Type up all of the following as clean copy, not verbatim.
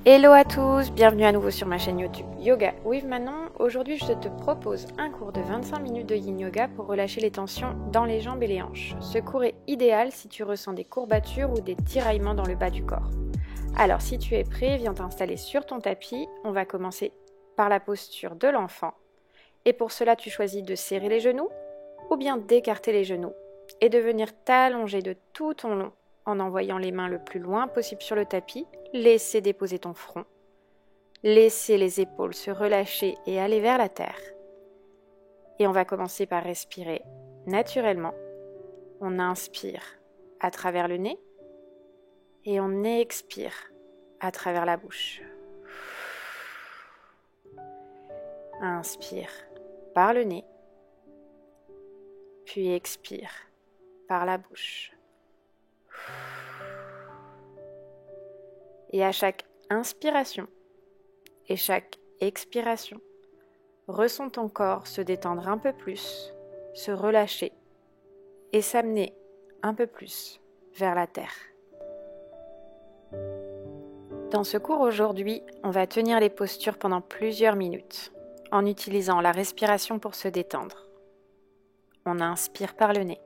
Hello à tous, bienvenue à nouveau sur ma chaîne YouTube Yoga with Manon. Aujourd'hui je te propose un cours de 25 minutes de Yin Yoga pour relâcher les tensions dans les jambes et les hanches. Ce cours est idéal si tu ressens des courbatures ou des tiraillements dans le bas du corps. Alors si tu es prêt, viens t'installer sur ton tapis. On va commencer par la posture de l'enfant. Et pour cela tu choisis de serrer les genoux ou bien d'écarter les genoux et de venir t'allonger de tout ton long en envoyant les mains le plus loin possible sur le tapis. Laissez déposer ton front. Laissez les épaules se relâcher et aller vers la terre. Et on va commencer par respirer naturellement. On inspire à travers le nez et on expire à travers la bouche. Inspire par le nez, puis expire par la bouche. Et à chaque inspiration et chaque expiration, ressens ton corps se détendre un peu plus, se relâcher et s'amener un peu plus vers la terre. Dans ce cours aujourd'hui, on va tenir les postures pendant plusieurs minutes en utilisant la respiration pour se détendre. On inspire par le nez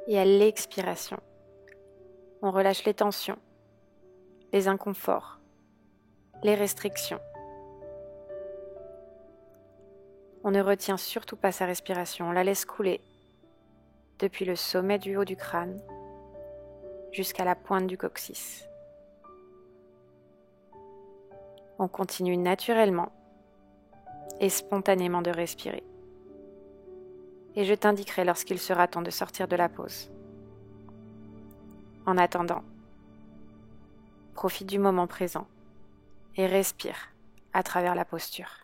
et à l'expiration, on relâche les tensions, les inconforts, les restrictions. On ne retient surtout pas sa respiration, on la laisse couler depuis le sommet du haut du crâne jusqu'à la pointe du coccyx. On continue naturellement et spontanément de respirer. Et je t'indiquerai lorsqu'il sera temps de sortir de la pause. En attendant, profite du moment présent et respire à travers la posture.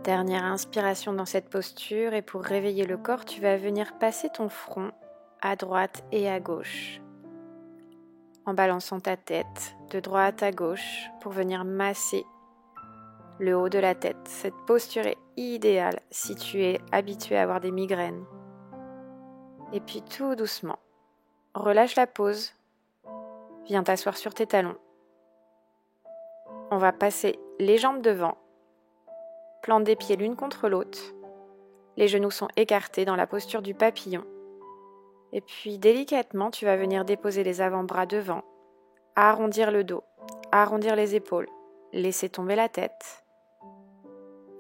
Dernière inspiration dans cette posture et pour réveiller le corps, tu vas venir passer ton front à droite et à gauche en balançant ta tête de droite à gauche pour venir masser le haut de la tête. Cette posture est idéale si tu es habitué à avoir des migraines. Et puis tout doucement, relâche la pose, viens t'asseoir sur tes talons. On va passer les jambes devant. Plante des pieds l'une contre l'autre. Les genoux sont écartés dans la posture du papillon. Et puis délicatement, tu vas venir déposer les avant-bras devant, arrondir le dos, arrondir les épaules, laisser tomber la tête.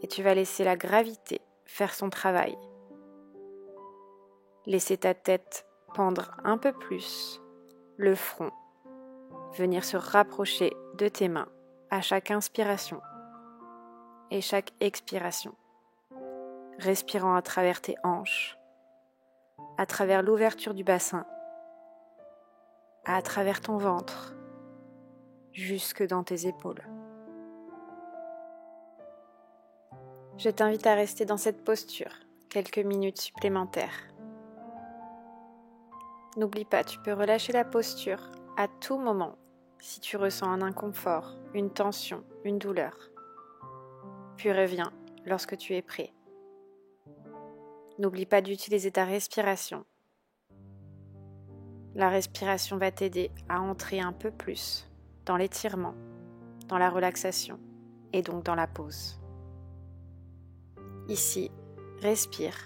Et tu vas laisser la gravité faire son travail. Laisser ta tête pendre un peu plus, le front, venir se rapprocher de tes mains à chaque inspiration et chaque expiration, respirant à travers tes hanches, à travers l'ouverture du bassin, à travers ton ventre, jusque dans tes épaules. Je t'invite à rester dans cette posture quelques minutes supplémentaires. N'oublie pas, tu peux relâcher la posture à tout moment si tu ressens un inconfort, une tension, une douleur. Puis reviens lorsque tu es prêt. N'oublie pas d'utiliser ta respiration. La respiration va t'aider à entrer un peu plus dans l'étirement, dans la relaxation et donc dans la pause. Ici, respire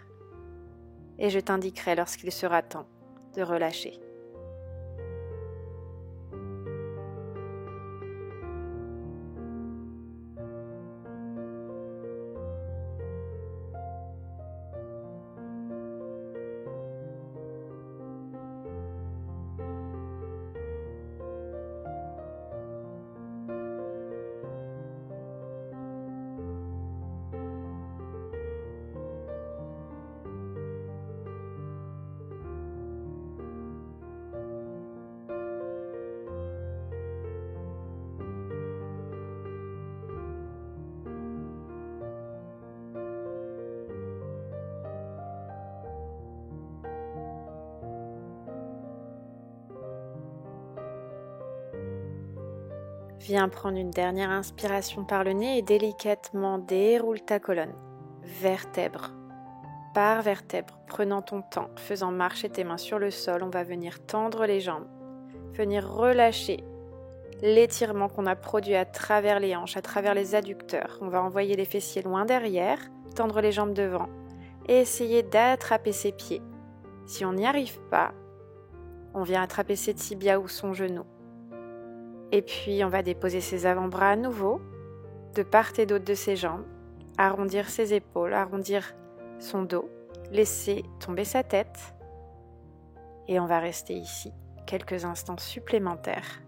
et je t'indiquerai lorsqu'il sera temps de relâcher. Viens prendre une dernière inspiration par le nez et délicatement déroule ta colonne, vertèbre par vertèbre, prenant ton temps, faisant marcher tes mains sur le sol. On va venir tendre les jambes, venir relâcher l'étirement qu'on a produit à travers les hanches, à travers les adducteurs. On va envoyer les fessiers loin derrière, tendre les jambes devant et essayer d'attraper ses pieds. Si on n'y arrive pas, on vient attraper ses tibias ou son genou. Et puis on va déposer ses avant-bras à nouveau, de part et d'autre de ses jambes, arrondir ses épaules, arrondir son dos, laisser tomber sa tête. Et on va rester ici quelques instants supplémentaires.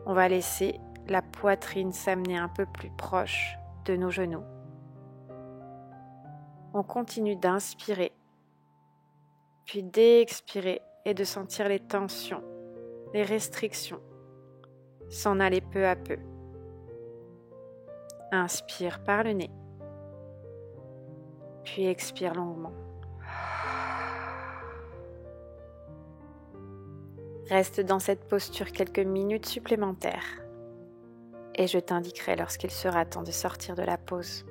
On va laisser la poitrine s'amener un peu plus proche de nos genoux. On continue d'inspirer, puis d'expirer et de sentir les tensions, les restrictions s'en aller peu à peu. Inspire par le nez, puis expire longuement. Reste dans cette posture quelques minutes supplémentaires et je t'indiquerai lorsqu'il sera temps de sortir de la pause.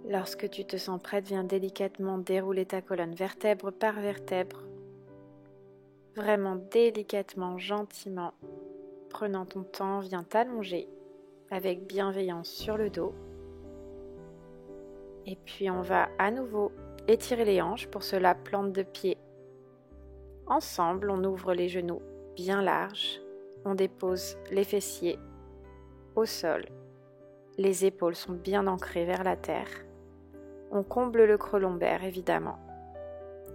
Lorsque tu te sens prête, viens délicatement dérouler ta colonne vertèbre par vertèbre. Vraiment délicatement, gentiment, prenant ton temps, viens t'allonger avec bienveillance sur le dos. Et puis on va à nouveau étirer les hanches, pour cela plante de pied. Ensemble, on ouvre les genoux bien larges, on dépose les fessiers au sol. Les épaules sont bien ancrées vers la terre. On comble le creux lombaire évidemment.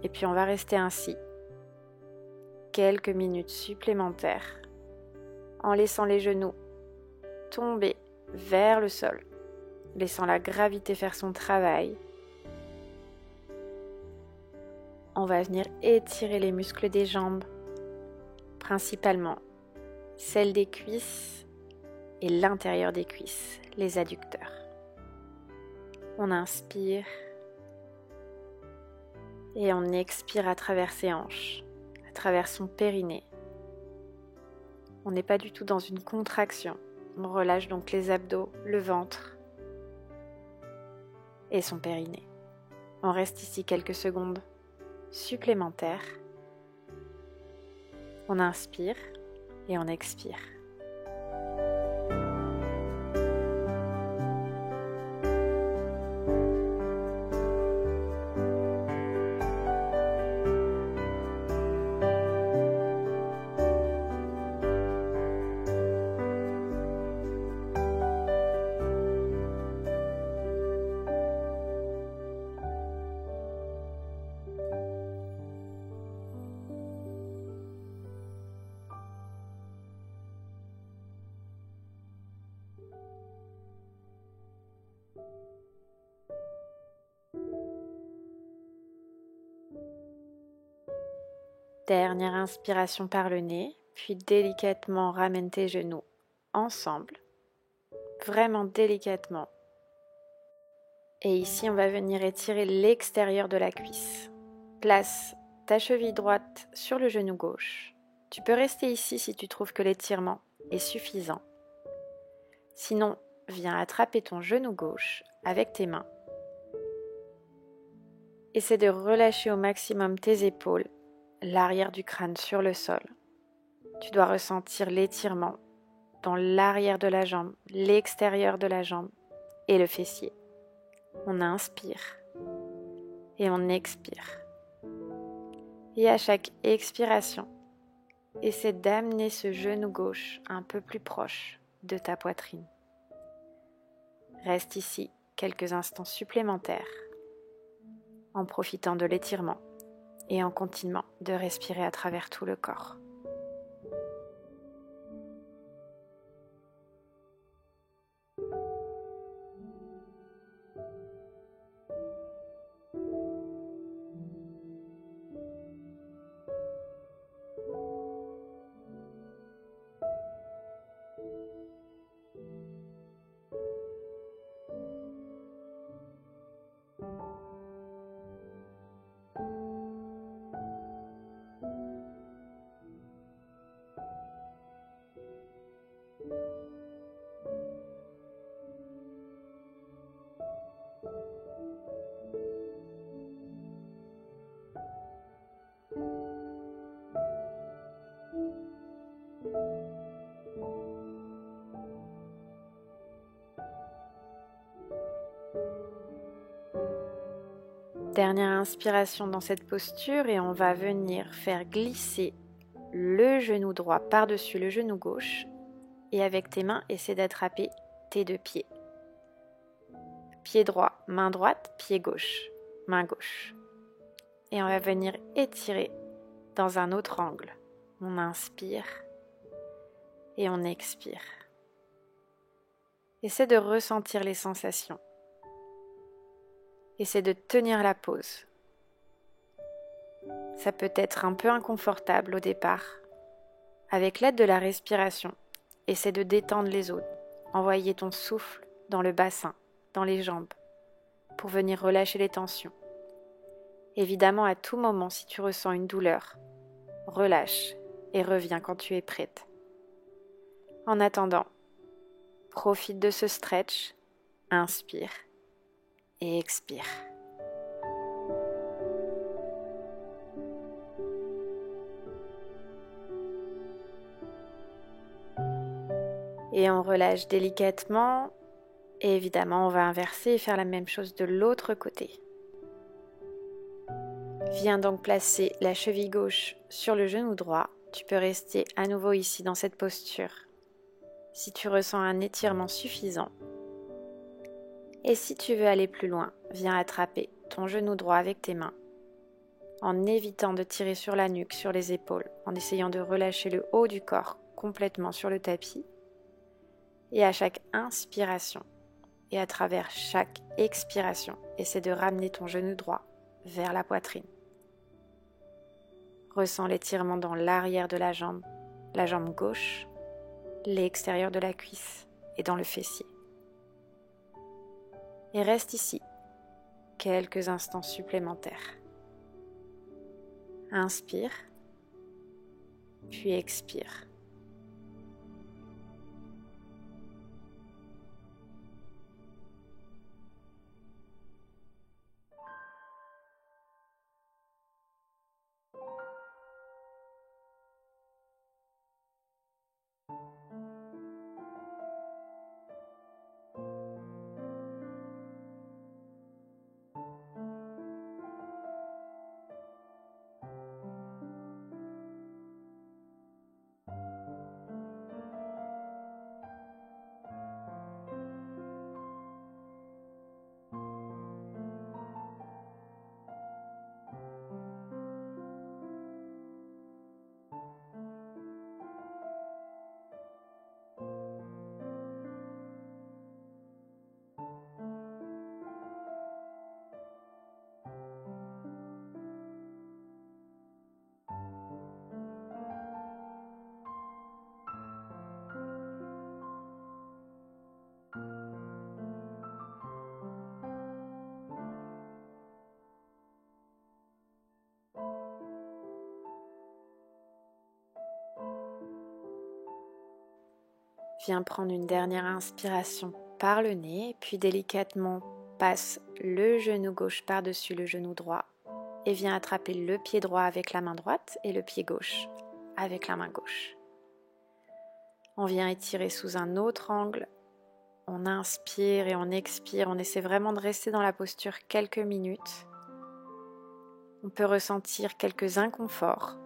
Et puis on va rester ainsi quelques minutes supplémentaires en laissant les genoux tomber vers le sol, laissant la gravité faire son travail. On va venir étirer les muscles des jambes, principalement celles des cuisses et l'intérieur des cuisses, les adducteurs. On inspire et on expire à travers ses hanches, à travers son périnée. On n'est pas du tout dans une contraction. On relâche donc les abdos, le ventre et son périnée. On reste ici quelques secondes supplémentaires. On inspire et on expire. Dernière inspiration par le nez, puis délicatement ramène tes genoux ensemble, vraiment délicatement. Et ici, on va venir étirer l'extérieur de la cuisse. Place ta cheville droite sur le genou gauche. Tu peux rester ici si tu trouves que l'étirement est suffisant. Sinon, viens attraper ton genou gauche avec tes mains. Essaie de relâcher au maximum tes épaules, l'arrière du crâne sur le sol. Tu dois ressentir l'étirement dans l'arrière de la jambe, l'extérieur de la jambe et le fessier. On inspire et on expire. Et à chaque expiration, essaie d'amener ce genou gauche un peu plus proche de ta poitrine. Reste ici quelques instants supplémentaires en profitant de l'étirement et en continuant de respirer à travers tout le corps. Dernière inspiration dans cette posture et on va venir faire glisser le genou droit par-dessus le genou gauche et avec tes mains, essaie d'attraper tes deux pieds. Pied droit, main droite, pied gauche, main gauche. Et on va venir étirer dans un autre angle. On inspire et on expire. Essaie de ressentir les sensations. Essaie de tenir la pause. Ça peut être un peu inconfortable au départ. Avec l'aide de la respiration, essaie de détendre les os. Envoyer ton souffle dans le bassin, dans les jambes, pour venir relâcher les tensions. Évidemment, à tout moment, si tu ressens une douleur, relâche et reviens quand tu es prête. En attendant, profite de ce stretch, inspire et expire. Et on relâche délicatement. Et évidemment, on va inverser et faire la même chose de l'autre côté. Viens donc placer la cheville gauche sur le genou droit. Tu peux rester à nouveau ici dans cette posture si tu ressens un étirement suffisant. Et si tu veux aller plus loin, viens attraper ton genou droit avec tes mains en évitant de tirer sur la nuque, sur les épaules, en essayant de relâcher le haut du corps complètement sur le tapis. Et à chaque inspiration et à travers chaque expiration, essaie de ramener ton genou droit vers la poitrine. Ressens l'étirement dans l'arrière de la jambe gauche, l'extérieur de la cuisse et dans le fessier. Et reste ici quelques instants supplémentaires. Inspire, puis expire. Viens prendre une dernière inspiration par le nez, puis délicatement passe le genou gauche par-dessus le genou droit et viens attraper le pied droit avec la main droite et le pied gauche avec la main gauche. On vient étirer sous un autre angle On inspire et on expire. On essaie vraiment de rester dans la posture quelques minutes. On peut ressentir quelques inconforts,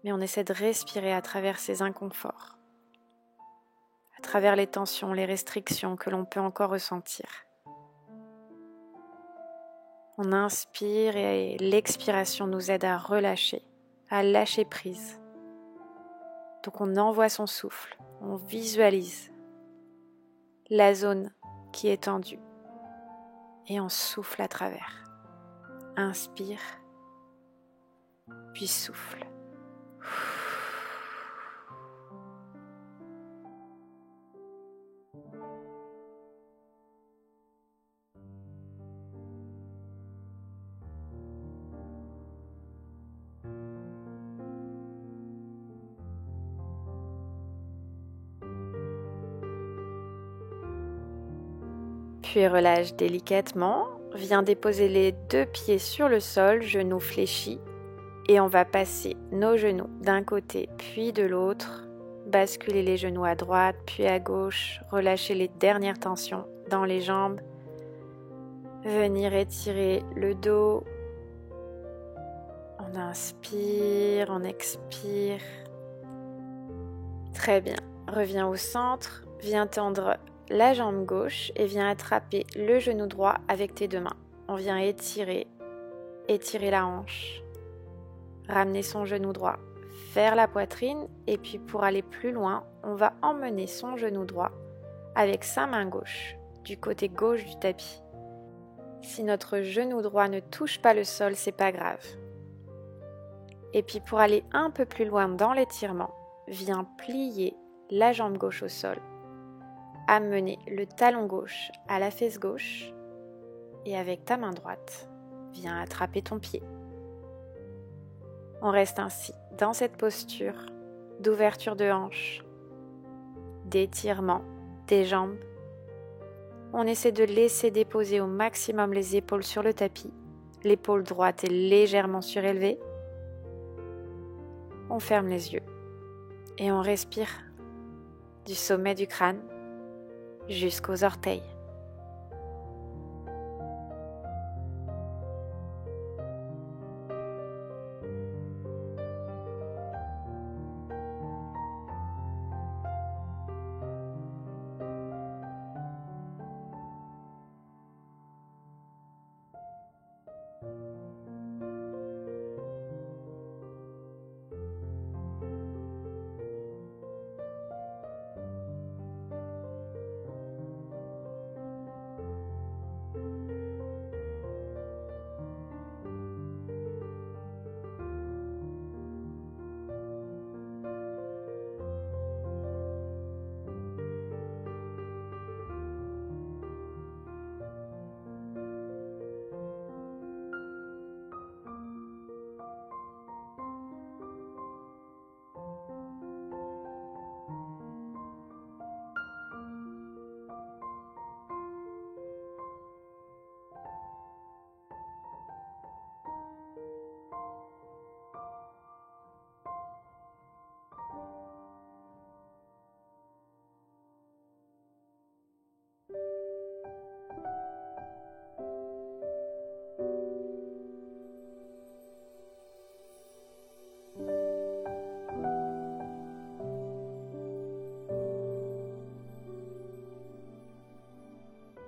mais on essaie de respirer à travers ces inconforts, à travers les tensions, les restrictions que l'on peut encore ressentir. On inspire et l'expiration nous aide à relâcher, à lâcher prise. Donc on envoie son souffle, on visualise la zone qui est tendue et on souffle à travers. Inspire, puis souffle. Puis relâche délicatement, viens déposer les 2 pieds sur le sol, genoux fléchis, et on va passer nos genoux d'un côté puis de l'autre, basculer les genoux à droite puis à gauche, relâcher les dernières tensions dans les jambes, venir étirer le dos, on inspire, on expire. Très bien, reviens au centre, viens tendre la jambe gauche et viens attraper le genou droit avec tes 2 mains. On vient étirer la hanche, ramener son genou droit vers la poitrine et puis pour aller plus loin, on va emmener son genou droit avec sa main gauche du côté gauche du tapis. Si notre genou droit ne touche pas le sol, c'est pas grave. Et puis pour aller un peu plus loin dans l'étirement, viens plier la jambe gauche au sol. Amener le talon gauche à la fesse gauche et avec ta main droite, viens attraper ton pied. On reste ainsi dans cette posture d'ouverture de hanche, d'étirement des jambes. On essaie de laisser déposer au maximum les épaules sur le tapis. L'épaule droite est légèrement surélevée. On ferme les yeux et on respire du sommet du crâne jusqu'aux orteils.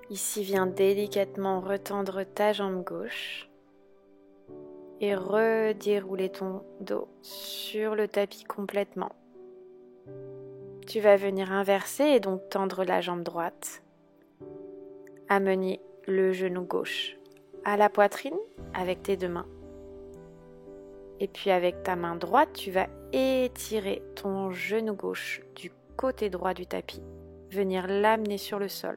Ici, viens délicatement retendre ta jambe gauche et redérouler ton dos sur le tapis complètement. Tu vas venir inverser et donc tendre la jambe droite. Amener le genou gauche à la poitrine avec tes 2 mains. Et puis avec ta main droite, tu vas étirer ton genou gauche du côté droit du tapis. Venir l'amener sur le sol.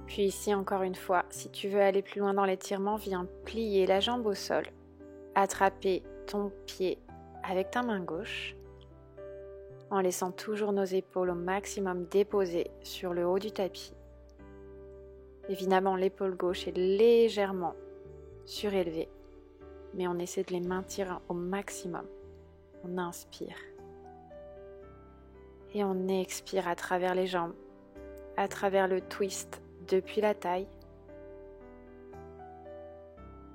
Puis ici, encore une fois, si tu veux aller plus loin dans l'étirement, viens plier la jambe au sol, attraper ton pied avec ta main gauche, en laissant toujours nos épaules au maximum déposées sur le haut du tapis. Évidemment, l'épaule gauche est légèrement surélevée, mais on essaie de les maintenir au maximum. On inspire Et on expire à travers les jambes, à travers le twist depuis la taille.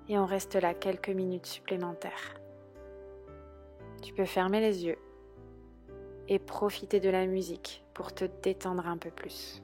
Et on reste là quelques minutes supplémentaires. Tu peux fermer les yeux et profiter de la musique pour te détendre un peu plus.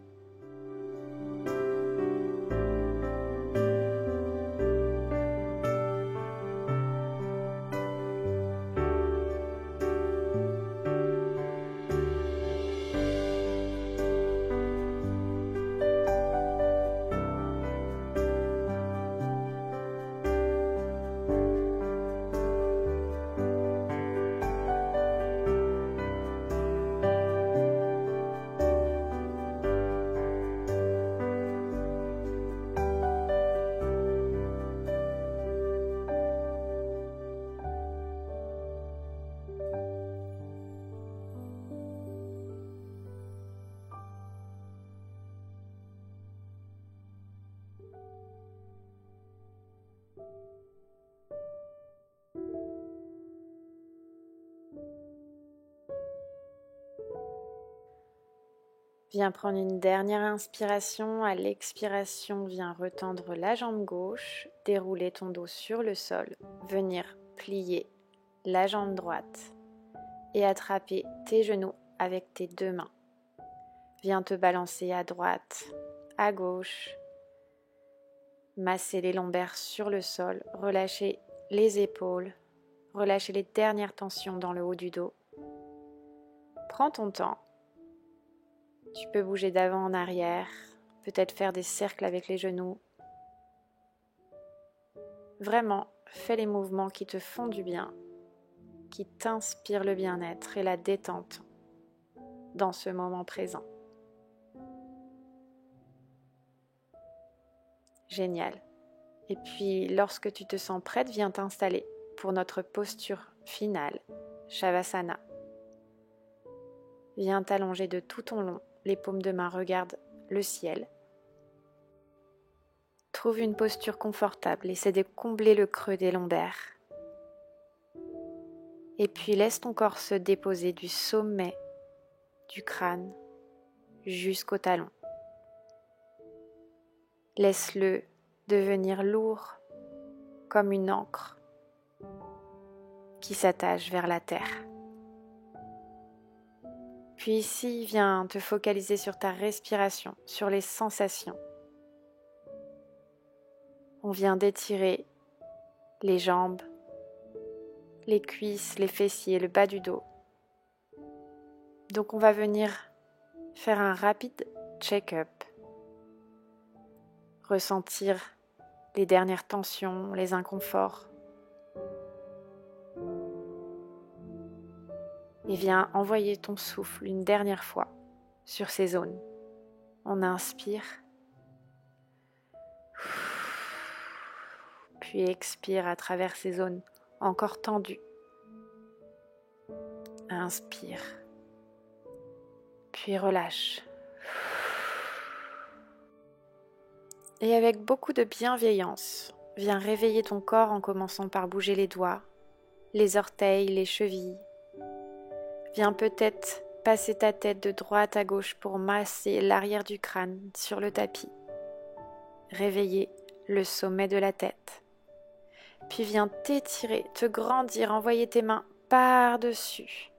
Viens prendre une dernière inspiration. À l'expiration, viens retendre la jambe gauche, dérouler ton dos sur le sol, venir plier la jambe droite et attraper tes genoux avec tes deux mains. Viens te balancer à droite, à gauche, masser les lombaires sur le sol, relâcher les épaules, relâcher les dernières tensions dans le haut du dos. Prends ton temps. Tu peux bouger d'avant en arrière, peut-être faire des cercles avec les genoux. Vraiment, fais les mouvements qui te font du bien, qui t'inspirent le bien-être et la détente dans ce moment présent. Génial. Et puis, lorsque tu te sens prête, viens t'installer pour notre posture finale, Shavasana. Viens t'allonger de tout ton long. Les paumes de main regardent le ciel. Trouve une posture confortable, essaie de combler le creux des lombaires. Et puis laisse ton corps se déposer du sommet du crâne jusqu'au talon. Laisse-le devenir lourd comme une ancre qui s'attache vers la terre. Puis ici, viens te focaliser sur ta respiration, sur les sensations. On vient d'étirer les jambes, les cuisses, les fessiers, le bas du dos. Donc on va venir faire un rapide check-up. Ressentir les dernières tensions, les inconforts. Et viens envoyer ton souffle une dernière fois sur ces zones. On inspire, puis expire à travers ces zones encore tendues. Inspire, puis relâche. Et avec beaucoup de bienveillance, viens réveiller ton corps en commençant par bouger les doigts, les orteils, les chevilles. Viens peut-être passer ta tête de droite à gauche pour masser l'arrière du crâne sur le tapis. Réveiller le sommet de la tête. Puis viens t'étirer, te grandir, envoyer tes mains par-dessus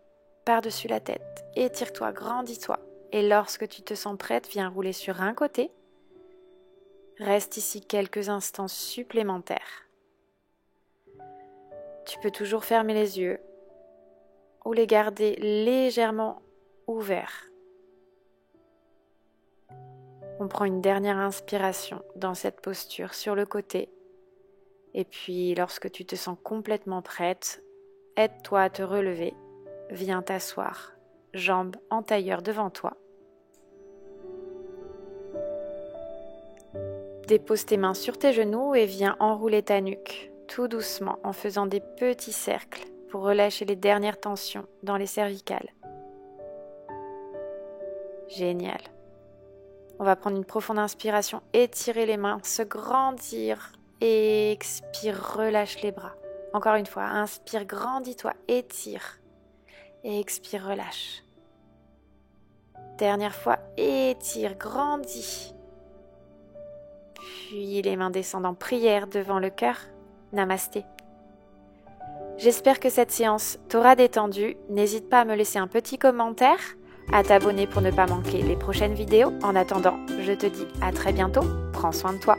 la tête. Étire-toi, grandis-toi. Et lorsque tu te sens prête, viens rouler sur un côté. Reste ici quelques instants supplémentaires. Tu peux toujours fermer les yeux ou les garder légèrement ouverts. On prend une dernière inspiration dans cette posture sur le côté. Et puis, lorsque tu te sens complètement prête, aide-toi à te relever. Viens t'asseoir, jambes en tailleur devant toi. Dépose tes mains sur tes genoux et viens enrouler ta nuque, tout doucement, en faisant des petits cercles pour relâcher les dernières tensions dans les cervicales. Génial. On va prendre une profonde inspiration, étirer les mains, se grandir. Et expire, relâche les bras. Encore une fois, inspire, grandis-toi, étire. Et expire, relâche. Dernière fois, étire, grandis. Puis les mains descendent en prière devant le cœur. Namasté. J'espère que cette séance t'aura détendu. N'hésite pas à me laisser un petit commentaire, à t'abonner pour ne pas manquer les prochaines vidéos. En attendant, je te dis à très bientôt. Prends soin de toi.